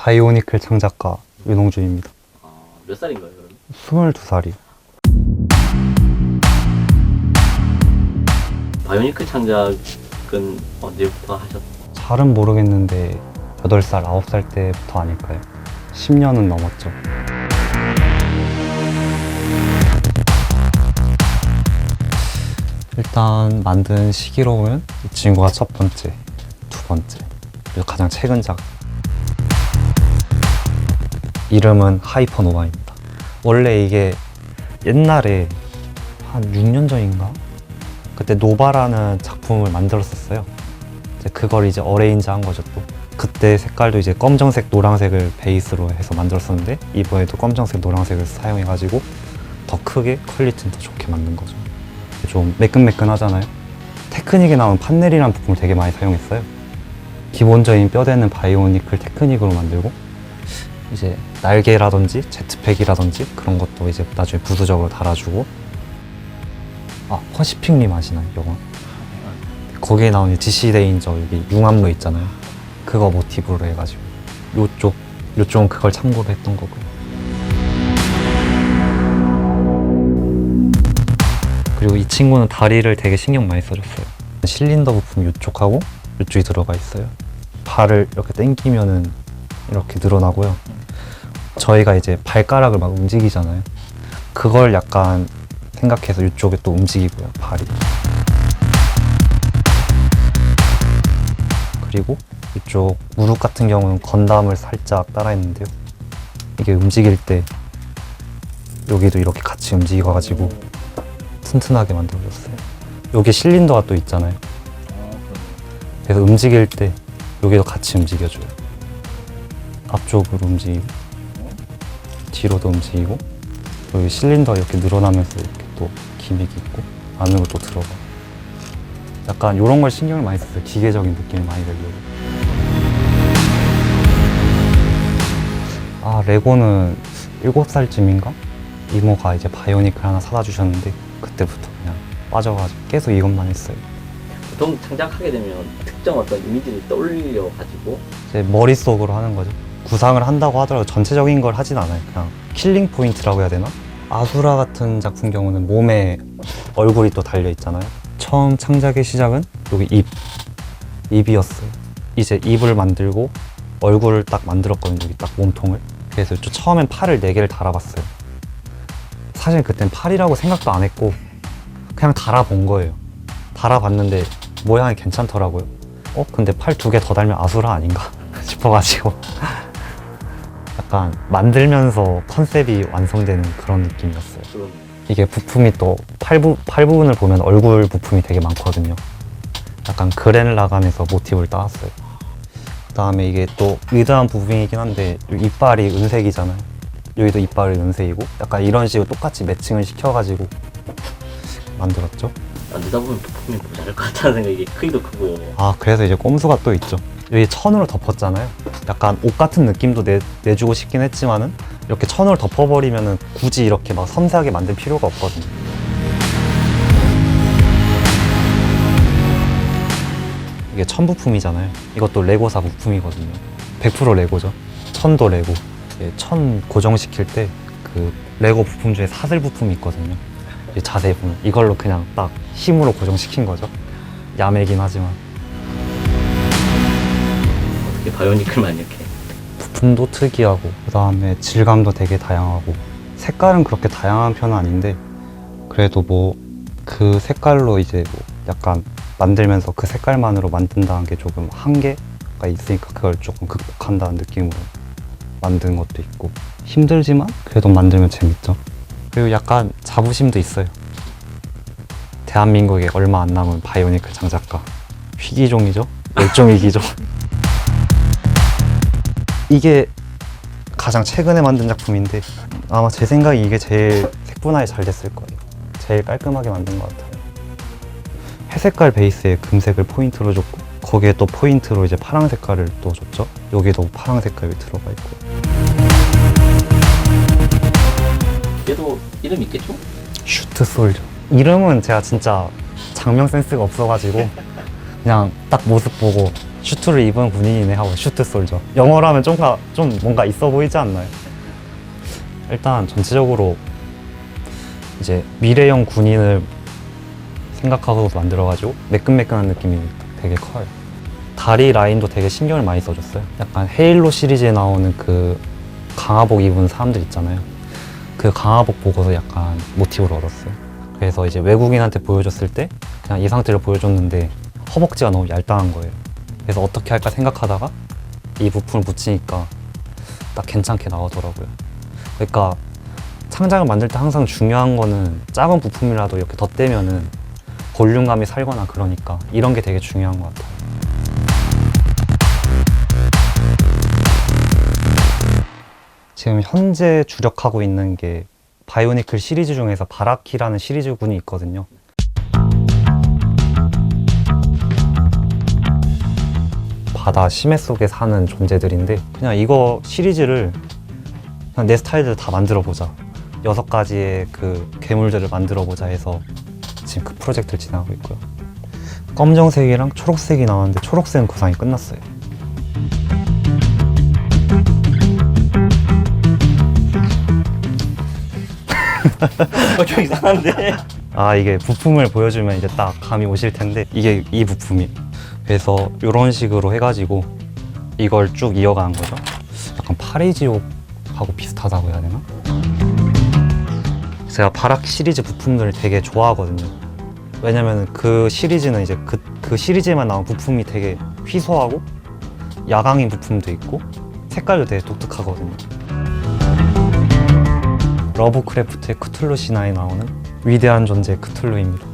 바이오니클 창작가 윤홍준입니다. 몇 살인가요, 그럼? 22살이요. 바이오니클 창작은 언제부터 하셨어요? 잘은 모르겠는데 8살, 9살 때부터 아닐까요? 10년은 넘었죠. 일단 만든 시기로 보면 이 친구가 첫 번째, 두 번째, 그리고 가장 최근 작. 이름은 하이퍼노바입니다. 원래 이게 옛날에 한 6년 전인가? 그때 노바라는 작품을 만들었었어요. 이제 그걸 이제 어레인지 한 거죠 또. 그때 색깔도 이제 검정색, 노란색을 베이스로 해서 만들었었는데 이번에도 검정색, 노란색을 사용해가지고 더 크게 퀄리티는 더 좋게 만든 거죠. 좀 매끈매끈하잖아요. 테크닉에 나온 판넬이라는 부품을 되게 많이 사용했어요. 기본적인 뼈대는 바이오니클 테크닉으로 만들고 이제 날개라든지 제트팩이라든지 그런 것도 이제 나중에 부수적으로 달아주고. 퍼시픽님 아시나요? 영화? 거기에 나오는 DC 레인저 여기 융합로 있잖아요. 그거 모티브로 해가지고 요쪽은 그걸 참고로 했던 거고요. 그리고 이 친구는 다리를 되게 신경 많이 써줬어요. 실린더 부품 요쪽하고 요쪽이 들어가 있어요. 발을 이렇게 당기면은 이렇게 늘어나고요. 저희가 이제 발가락을 막 움직이잖아요. 그걸 약간 생각해서 이쪽에 또 움직이고요, 발이. 그리고 이쪽 무릎 같은 경우는 건담을 살짝 따라했는데요. 이게 움직일 때 여기도 이렇게 같이 움직여가지고 튼튼하게 만들어졌어요. 여기 실린더가 또 있잖아요. 그래서 움직일 때 여기도 같이 움직여줘요. 앞쪽으로 움직이고 뒤로도 움직이고 여기 실린더 이렇게 늘어나면서 이렇게 또 기믹이 있고 안으로 또 들어가. 약간 이런 걸 신경을 많이 썼어요. 기계적인 느낌을 많이 내려고. 레고는 7살쯤인가? 이모가 이제 바이오니클 하나 사다 주셨는데 그때부터 그냥 빠져가지고 계속 이것만 했어요. 보통 창작하게 되면 특정 어떤 이미지를 떠올려가지고 제 머릿속으로 하는 거죠. 구상을 한다고 하더라도 전체적인 걸 하진 않아요. 그냥 킬링 포인트라고 해야 되나? 아수라 같은 작품 경우는 몸에 얼굴이 또 달려 있잖아요. 처음 창작의 시작은 여기 입이었어요. 이제 입을 만들고 얼굴을 딱 만들었거든요. 여기 딱 몸통을. 그래서 처음엔 팔을 4개를 달아봤어요. 사실 그땐 팔이라고 생각도 안 했고 그냥 달아본 거예요. 달아봤는데 모양이 괜찮더라고요. 근데 팔 2개 더 달면 아수라 아닌가 싶어가지고 약간 만들면서 컨셉이 완성되는 그런 느낌이었어요. 이게 부품이 또 팔 부분을 보면 얼굴 부품이 되게 많거든요. 약간 그랜라간에서 모티브를 따왔어요. 그 다음에 이게 또 의도한 부분이긴 한데 이빨이 은색이잖아요. 여기도 이빨이 은색이고 약간 이런 식으로 똑같이 매칭을 시켜가지고 만들었죠. 만들다 보면 부품이 모자랄 것 같다는 생각이 크기도 크고. 그래서 이제 꼼수가 또 있죠. 여기 천으로 덮었잖아요. 약간 옷 같은 느낌도 내주고 싶긴 했지만은 이렇게 천으로 덮어버리면은 굳이 이렇게 막 섬세하게 만들 필요가 없거든요. 이게 천 부품이잖아요. 이것도 레고사 부품이거든요. 100% 레고죠. 천도 레고. 천 고정시킬 때 그 레고 부품 중에 사슬 부품이 있거든요. 자세히 보면 이걸로 그냥 딱 힘으로 고정시킨 거죠. 야매긴 하지만. 어떻게 바이오니클만 이렇게? 부품도 특이하고 그 다음에 질감도 되게 다양하고 색깔은 그렇게 다양한 편은 아닌데 그래도 뭐 그 색깔로 이제 뭐 약간 만들면서 그 색깔만으로 만든다는 게 조금 한계가 있으니까 그걸 조금 극복한다는 느낌으로 만든 것도 있고 힘들지만 그래도 만들면 재밌죠. 그리고 약간 자부심도 있어요. 대한민국에 얼마 안 남은 바이오니클 창작가. 희귀종이죠? 멸종위기죠. 이게 가장 최근에 만든 작품인데 아마 제 생각에 이게 제일 색분할이 잘 됐을 거예요. 제일 깔끔하게 만든 것 같아요. 회색깔 베이스에 금색을 포인트로 줬고 거기에 또 포인트로 이제 파란 색깔을 또 줬죠. 여기도 파란 색깔이 들어가 있고. 얘도 이름 있겠죠? 슈트 솔저. 이름은 제가 진짜 장명 센스가 없어가지고 그냥 딱 모습 보고 슈트를 입은 군인이네 하고 슈트 솔저. 영어로 하면 좀 뭔가 있어 보이지 않나요? 일단 전체적으로 이제 미래형 군인을 생각하고 만들어가지고 매끈매끈한 느낌이 되게 커요. 다리 라인도 되게 신경을 많이 써줬어요. 약간 헤일로 시리즈에 나오는 그 강화복 입은 사람들 있잖아요. 그 강화복 보고서 약간 모티브를 얻었어요. 그래서 이제 외국인한테 보여줬을 때 그냥 이 상태를 보여줬는데 허벅지가 너무 얄쌍한 거예요. 그래서 어떻게 할까 생각하다가 이 부품을 붙이니까 딱 괜찮게 나오더라고요. 그러니까 창작을 만들 때 항상 중요한 거는 작은 부품이라도 이렇게 덧대면은 볼륨감이 살거나 그러니까 이런 게 되게 중요한 것 같아요. 지금 현재 주력하고 있는 게 바이오니클 시리즈 중에서 바라키라는 시리즈군이 있거든요. 바다 심해 속에 사는 존재들인데 그냥 이거 시리즈를 그냥 내 스타일대로 다 만들어 보자. 6가지의 그 괴물들을 만들어 보자 해서 지금 그 프로젝트를 진행하고 있고요. 검정색이랑 초록색이 나왔는데 초록색은 구상이 끝났어요. 좀 이상한데? 아, 이게 부품을 보여주면 이제 딱 감이 오실 텐데 이게 이 부품이. 그래서 이런 식으로 해가지고 이걸 쭉 이어가는 거죠. 약간 파리지옥하고 비슷하다고 해야 되나? 제가 바라키 시리즈 부품들을 되게 좋아하거든요. 왜냐면 그 시리즈는 이제 그 시리즈에만 나온 부품이 되게 휘소하고 야광인 부품도 있고 색깔도 되게 독특하거든요. 러브크래프트의 크툴루 신화에 나오는 위대한 존재 크툴루입니다.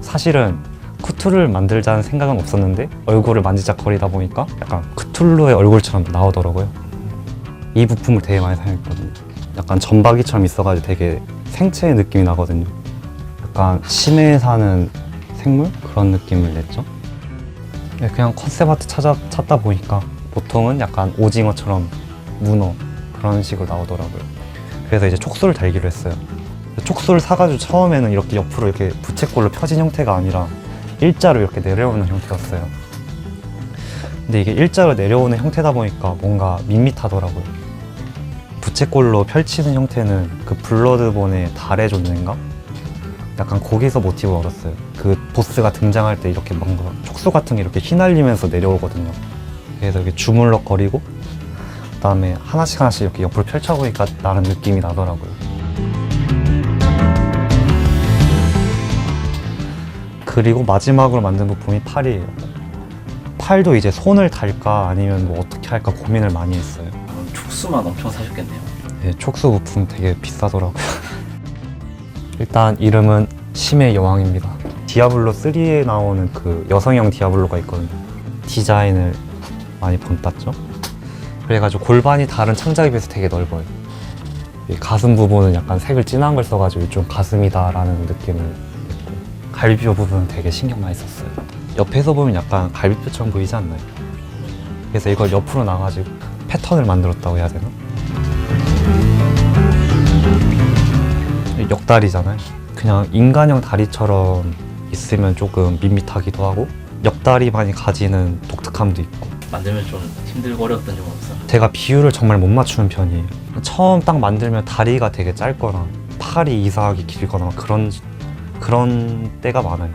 사실은 크툴루를 만들자는 생각은 없었는데 얼굴을 만지작거리다 보니까 약간 크툴루의 얼굴처럼 나오더라고요. 이 부품을 되게 많이 사용했거든요. 약간 점박이처럼 있어가지고 되게 생체의 느낌이 나거든요. 약간 심해에 사는 생물? 그런 느낌을 냈죠. 그냥 컨셉 아트 찾다 보니까 보통은 약간 오징어처럼 문어 그런 식으로 나오더라고요. 그래서 이제 촉수를 달기로 했어요. 촉수를 사가지고 처음에는 이렇게 옆으로 이렇게 부채꼴로 펴진 형태가 아니라 일자로 이렇게 내려오는 형태였어요. 근데 이게 일자로 내려오는 형태다 보니까 뭔가 밋밋하더라고요. 부채꼴로 펼치는 형태는 그 블러드본의 달의 존재인가? 약간 거기서 모티브를 얻었어요. 그 보스가 등장할 때 이렇게 뭔가 촉수 같은 게 이렇게 휘날리면서 내려오거든요. 그래서 이렇게 주물럭거리고 그다음에 하나씩 이렇게 옆으로 펼쳐보니까 나는 느낌이 나더라고요. 그리고 마지막으로 만든 부품이 팔이에요. 팔도 이제 손을 달까 아니면 뭐 어떻게 할까 고민을 많이 했어요. 촉수만 엄청 사셨겠네요. 네, 촉수 부품 되게 비싸더라고요. 일단 이름은 심해 여왕입니다. 디아블로 3에 나오는 그 여성형 디아블로가 있거든요. 디자인을 많이 본땄죠. 그래가지고 골반이 다른 창작에 비해서 되게 넓어요. 이 가슴 부분은 약간 색을 진한 걸 써가지고 좀 가슴이다라는 느낌을 냈고, 갈비뼈 부분은 되게 신경 많이 썼어요. 옆에서 보면 약간 갈비뼈처럼 보이지 않나요? 그래서 이걸 옆으로 나가지고 패턴을 만들었다고 해야 되나? 역다리잖아요. 그냥 인간형 다리처럼 있으면 조금 밋밋하기도 하고 역다리만이 가지는 독특함도 있고. 만들면 좀 힘들고 어려웠던 점은 없어요? 제가 비율을 정말 못 맞추는 편이에요. 처음 딱 만들면 다리가 되게 짧거나 팔이 이상하게 길거나 그런 때가 많아요.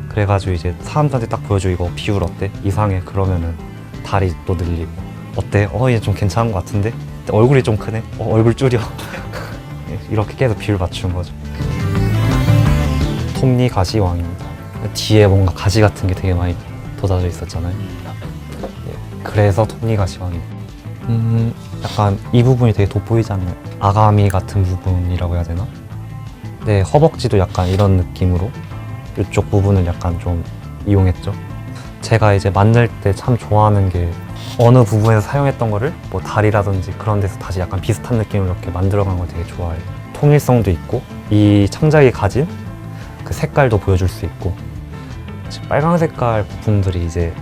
그래가지고 이제 사람들한테 딱 보여줘. 이거 비율 어때? 이상해. 그러면은 다리 또 늘리고. 어때? 얘 좀 괜찮은 것 같은데? 얼굴이 좀 크네? 얼굴 줄여. 이렇게 계속 비율 맞추는 거죠. 톱니 가시 왕입니다. 뒤에 뭔가 가시 같은 게 되게 많이 돋아져 있었잖아요. 그래서 톱니 가시 왕입니다. 약간 이 부분이 되게 돋보이지 않나요? 아가미 같은 부분이라고 해야 되나? 네, 허벅지도 약간 이런 느낌으로 이쪽 부분을 약간 좀 이용했죠. 제가 이제 만들 때 참 좋아하는 게 어느 부분에서 사용했던 거를 뭐 다리라든지 그런 데서 다시 약간 비슷한 느낌으로 이렇게 만들어간 걸 되게 좋아해요. 통일성도 있고 이 창작이 가진 그 색깔도 보여줄 수 있고, 빨강 색깔 부품들이 이제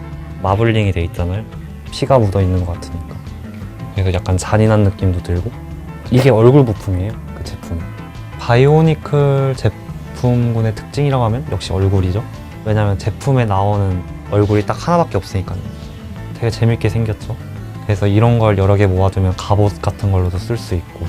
마블링이 돼 있잖아요. 피가 묻어 있는 것 같으니까. 그래서 약간 잔인한 느낌도 들고. 이게 얼굴 부품이에요, 그 제품. 바이오니클 제품군의 특징이라고 하면 역시 얼굴이죠. 왜냐면 제품에 나오는 얼굴이 딱 하나밖에 없으니까요. 되게 재밌게 생겼죠. 그래서 이런 걸 여러 개 모아두면 갑옷 같은 걸로도 쓸 수 있고.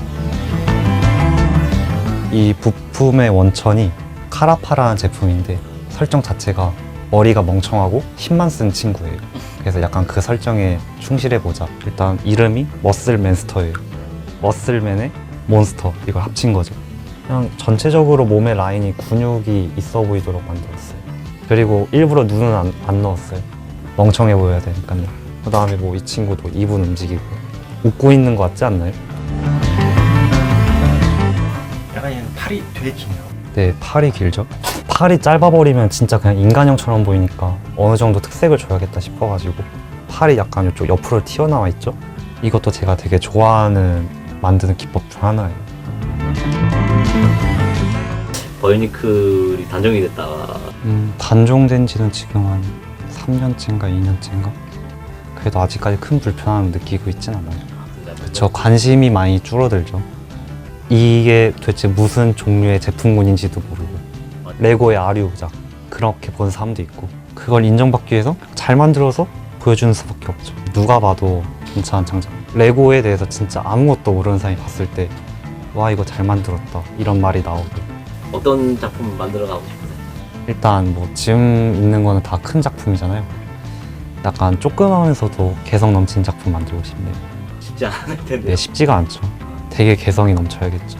이 부품의 원천이 카라파라는 제품인데 설정 자체가 머리가 멍청하고 힘만 쓴 친구예요. 그래서 약간 그 설정에 충실해보자. 일단 이름이 머슬맨스터예요. 머슬맨의 몬스터, 이걸 합친 거죠. 그냥 전체적으로 몸의 라인이 근육이 있어 보이도록 만들었어요. 그리고 일부러 눈은 안 넣었어요. 멍청해 보여야 되니까요. 그 다음에 뭐 이 친구도 입은 움직이고 웃고 있는 거 같지 않나요? 약간 얘는 팔이 되게 기네요. 네, 팔이 길죠. 팔이 짧아버리면 진짜 그냥 인간형처럼 보이니까 어느 정도 특색을 줘야겠다 싶어가지고 팔이 약간 이쪽 옆으로 튀어나와 있죠. 이것도 제가 되게 좋아하는 만드는 기법 중 하나예요. 바이오니클이 단종이 됐다. 단종된 지는 지금 한 3년째인가 2년째인가? 그래도 아직까지 큰 불편함을 느끼고 있진 않아요. 그쵸, 관심이 많이 줄어들죠. 이게 도대체 무슨 종류의 제품군인지도 모르고 레고의 아류작 그렇게 본 사람도 있고, 그걸 인정받기 위해서 잘 만들어서 보여주는 수밖에 없죠. 누가 봐도 괜찮은 창작. 레고에 대해서 진짜 아무것도 모르는 사람이 봤을 때 와, 이거 잘 만들었다 이런 말이 나오고. 어떤 작품을 만들어 가고 싶으세요? 일단 뭐 지금 있는 거는 다 큰 작품이잖아요. 약간 조그마하면서도 개성 넘치는 작품 만들고 싶네요. 쉽지 않을 텐데. 네, 쉽지가 않죠. 되게 개성이 넘쳐야겠죠.